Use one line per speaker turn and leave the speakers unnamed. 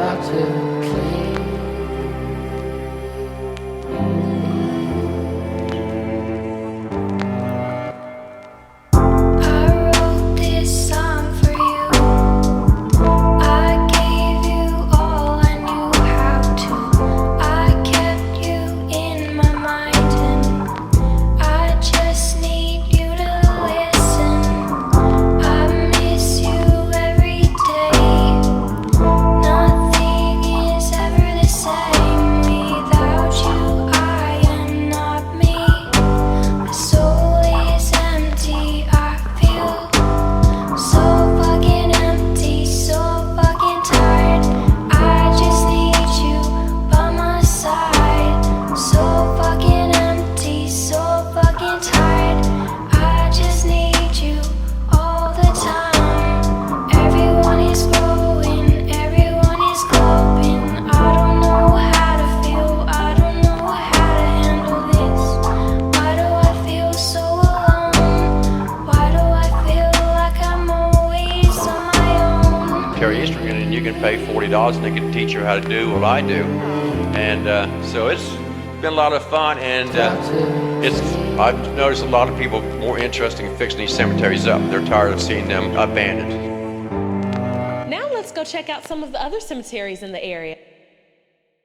about to clear.
And you can pay $40 and they can teach you how to do what I do, and so it's been a lot of fun, and I've noticed a lot of people more interested in fixing these cemeteries up. They're tired of seeing them abandoned.
Now let's go check out some of the other cemeteries in the area.